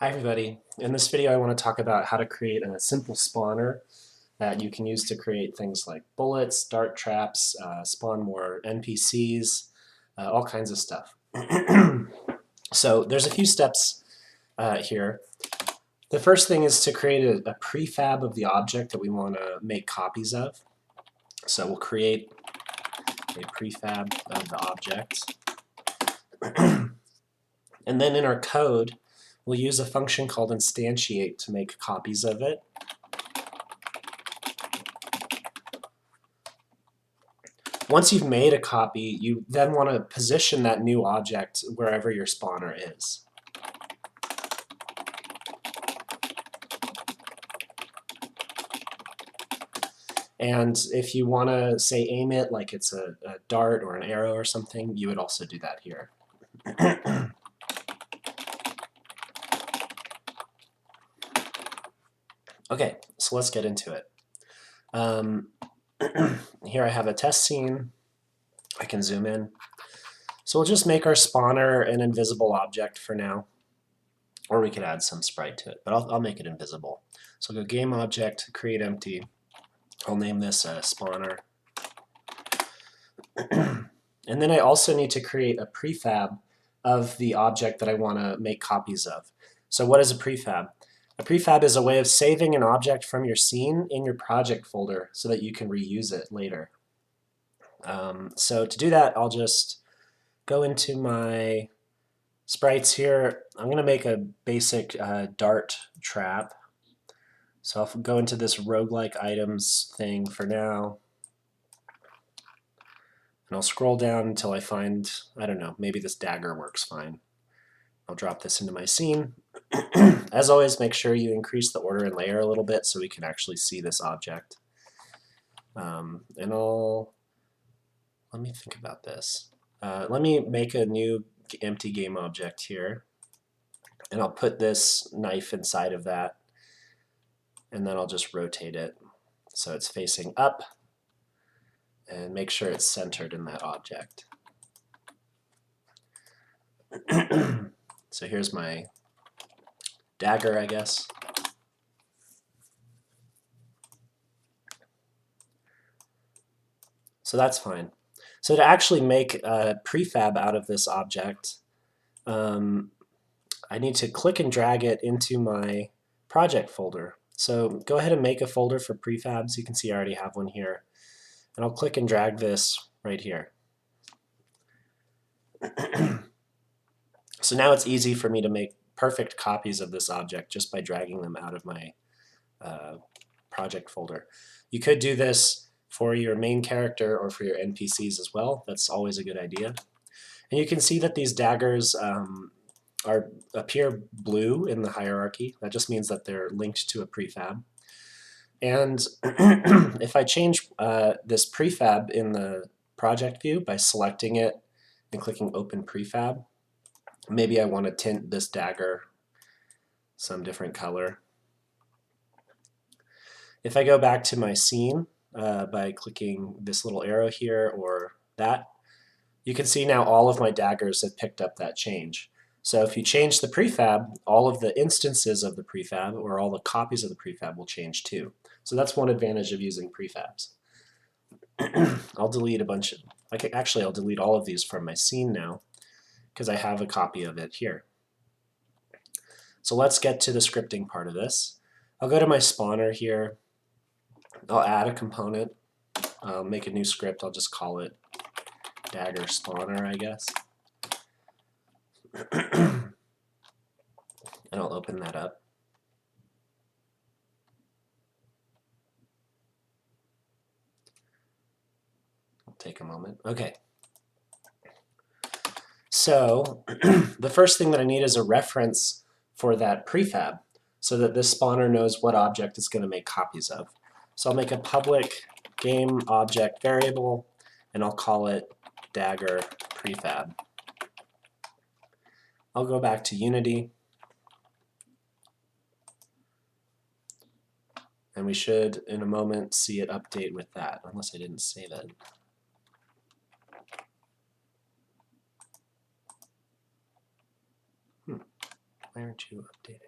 Hi everybody. In this video I want to talk about how to create a simple spawner that you can use to create things like bullets, dart traps, spawn more NPCs, all kinds of stuff. So there's a few steps here. The first thing is to create a prefab of the object that we want to make copies of. So we'll create a prefab of the object. And then in our code, we'll use a function called instantiate to make copies of it. Once you've made a copy, you then want to position that new object wherever your spawner is. And if you want to, say, aim it like it's a dart or an arrow or something, you would also do that here. Okay, so let's get into it. Here I have a test scene. I can zoom in. So we'll just make our spawner an invisible object for now. Or we could add some sprite to it, but I'll make it invisible. So I'll go game object, create empty. I'll name this a spawner. And then I also need to create a prefab of the object that I want to make copies of. So what is a prefab? A prefab is a way of saving an object from your scene in your project folder so that you can reuse it later. So to do that, I'll just go into my sprites here. I'm going to make a basic dart trap. So I'll go into this roguelike items thing for now. And I'll scroll down until I find, I don't know, maybe this dagger works fine. I'll drop this into my scene. As always, make sure you increase the order and layer a little bit so we can actually see this object. And let me think about this. Let me make a new empty game object here. And I'll put this knife inside of that. And then I'll just rotate it so it's facing up. And make sure it's centered in that object. So here's my dagger, I guess. So that's fine. So to actually make a prefab out of this object, I need to click and drag it into my project folder. So go ahead and make a folder for prefabs. You can see I already have one here. And I'll click and drag this right here. So now it's easy for me to make perfect copies of this object just by dragging them out of my project folder. You could do this for your main character or for your NPCs as well. That's always a good idea. And you can see that these daggers appear blue in the hierarchy. That just means that they're linked to a prefab. And if I change this prefab in the project view by selecting it and clicking Open Prefab, maybe I want to tint this dagger some different color. If I go back to my scene by clicking this little arrow here or that, you can see now all of my daggers have picked up that change. So if you change the prefab, all of the instances of the prefab or all the copies of the prefab will change too. So that's one advantage of using prefabs. I'll delete a bunch of, I'll delete all of these from my scene now because I have a copy of it here. So let's get to the scripting part of this. I'll go to my spawner here. I'll add a component. I'll make a new script. I'll just call it dagger spawner, I guess. And I'll open that up. It'll take a moment. Okay. So the first thing that I need is a reference for that prefab so that this spawner knows what object it's going to make copies of. So I'll make a public game object variable and I'll call it dagger prefab. I'll go back to Unity and we should in a moment see it update with that, unless I didn't save it. Why aren't you updating?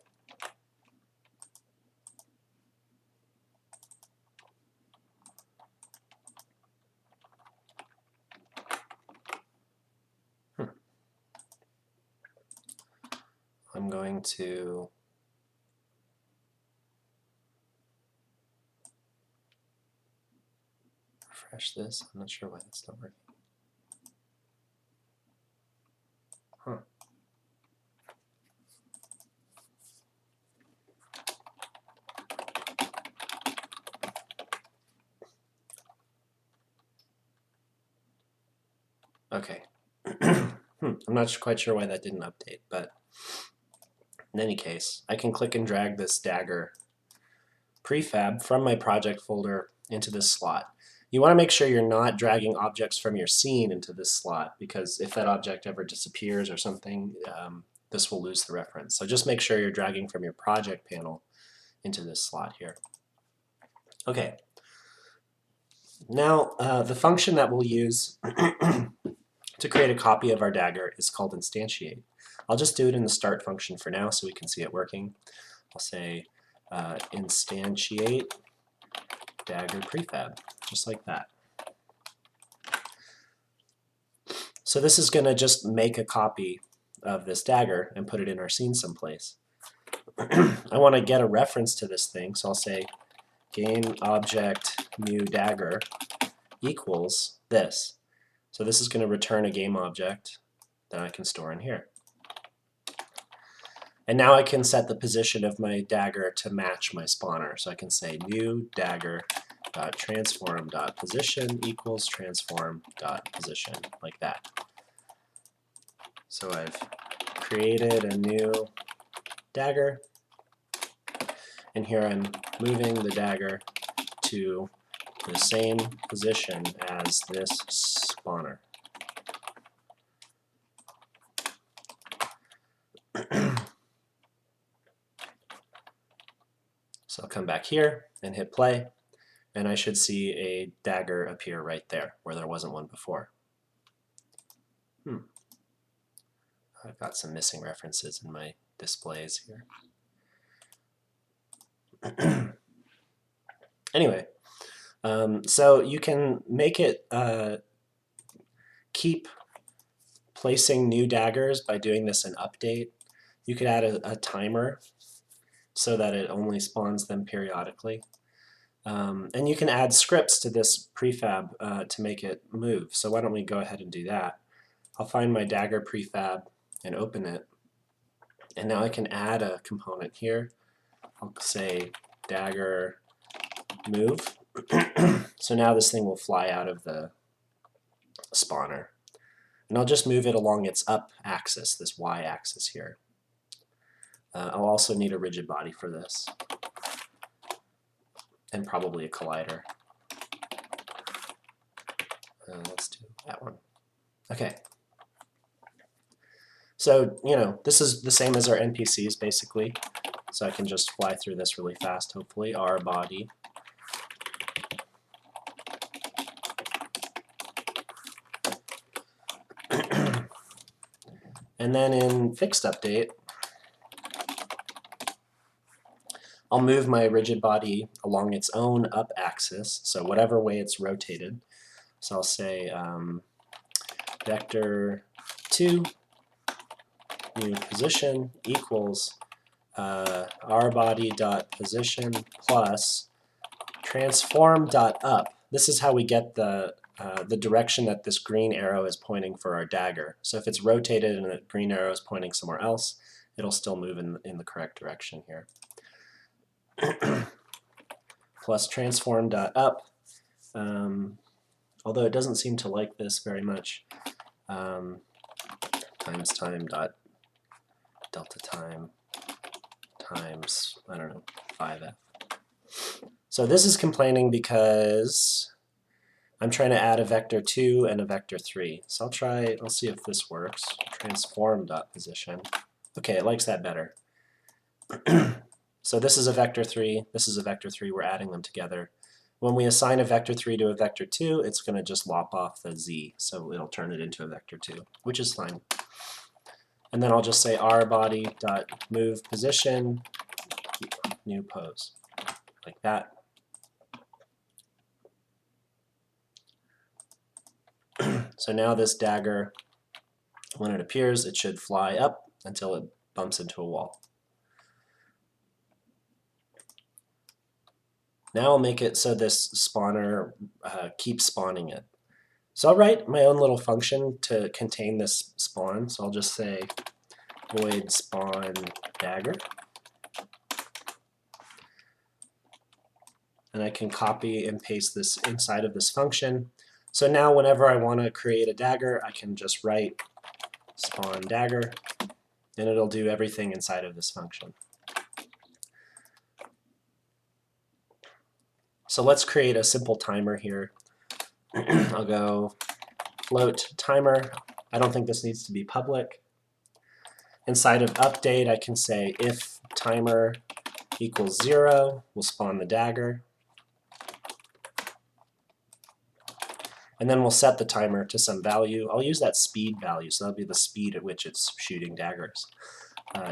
I'm going to refresh this. I'm not sure why that's not working. Huh. Okay. I'm not quite sure why that didn't update, but in any case, I can click and drag this dagger prefab from my project folder into this slot. You want to make sure you're not dragging objects from your scene into this slot, because if that object ever disappears or something, this will lose the reference. So just make sure you're dragging from your project panel into this slot here. Okay. Now, the function that we'll use to create a copy of our dagger is called instantiate. I'll just do it in the start function for now so we can see it working. I'll say instantiate dagger prefab, just like that. So this is going to just make a copy of this dagger and put it in our scene someplace. I want to get a reference to this thing, so I'll say game object new dagger equals this. So this is going to return a game object that I can store in here. And now I can set the position of my dagger to match my spawner. So I can say new dagger transform.position equals transform.position, like that. So I've created a new dagger, and here I'm moving the dagger to the same position as this spawner. So I'll come back here and hit play, and I should see a dagger appear right there where there wasn't one before. I've got some missing references in my displays here. Anyway, so you can make it keep placing new daggers by doing this in update. You could add a timer so that it only spawns them periodically. And you can add scripts to this prefab to make it move. So why don't we go ahead and do that. I'll find my dagger prefab and open it. And now I can add a component here. I'll say dagger move. So now this thing will fly out of the spawner. And I'll just move it along its up axis, this y axis here. I'll also need a rigid body for this, and probably a collider. Let's do that one. Okay. So, this is the same as our NPCs basically. So I can just fly through this really fast, hopefully. R body. And then in fixed update, I'll move my rigid body along its own up axis, so whatever way it's rotated. So I'll say vector 2 new position equals rbody.position plus transform.up. This is how we get the direction that this green arrow is pointing for our dagger. So if it's rotated and the green arrow is pointing somewhere else, it'll still move in the correct direction here. Plus transform.up. Although it doesn't seem to like this very much. Times time dot delta time times, I don't know, 5f. So this is complaining because I'm trying to add a vector 2 and a vector 3. So I'll see if this works. Transform.position. Okay, it likes that better. So this is a vector 3, this is a vector 3, we're adding them together. When we assign a vector 3 to a vector 2, it's going to just lop off the z, so it'll turn it into a vector 2, which is fine. And then I'll just say rbody.move position, new pose, like that. So now this dagger, when it appears, it should fly up until it bumps into a wall. Now I'll make it so this spawner keeps spawning it. So I'll write my own little function to contain this spawn. So I'll just say void spawn dagger. And I can copy and paste this inside of this function. So now whenever I want to create a dagger, I can just write spawn dagger, and it'll do everything inside of this function. So let's create a simple timer here. I'll go float timer. I don't think this needs to be public. Inside of update, I can say if timer equals 0, we'll spawn the dagger. And then we'll set the timer to some value. I'll use that speed value, so that'll be the speed at which it's shooting daggers.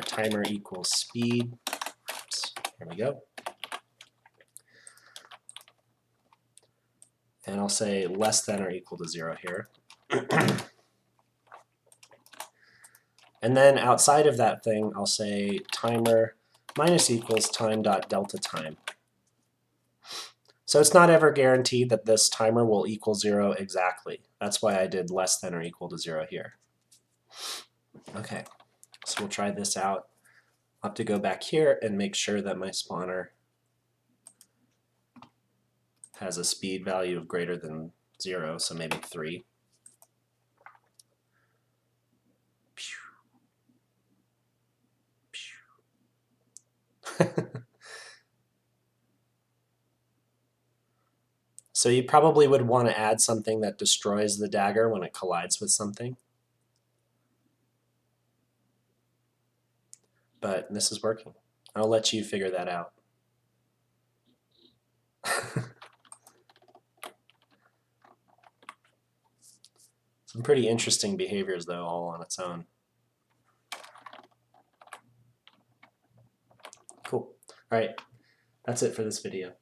Timer equals speed. Oops, here we go. And I'll say less than or equal to 0 here. And then outside of that thing, I'll say timer minus equals time dot delta time. So it's not ever guaranteed that this timer will equal 0 exactly. That's why I did less than or equal to 0 here. Okay, so we'll try this out. I'll have to go back here and make sure that my spawner has a speed value of greater than 0, so maybe 3. So you probably would want to add something that destroys the dagger when it collides with something. But this is working. I'll let you figure that out. Some pretty interesting behaviors, though, all on its own. Cool. All right, that's it for this video.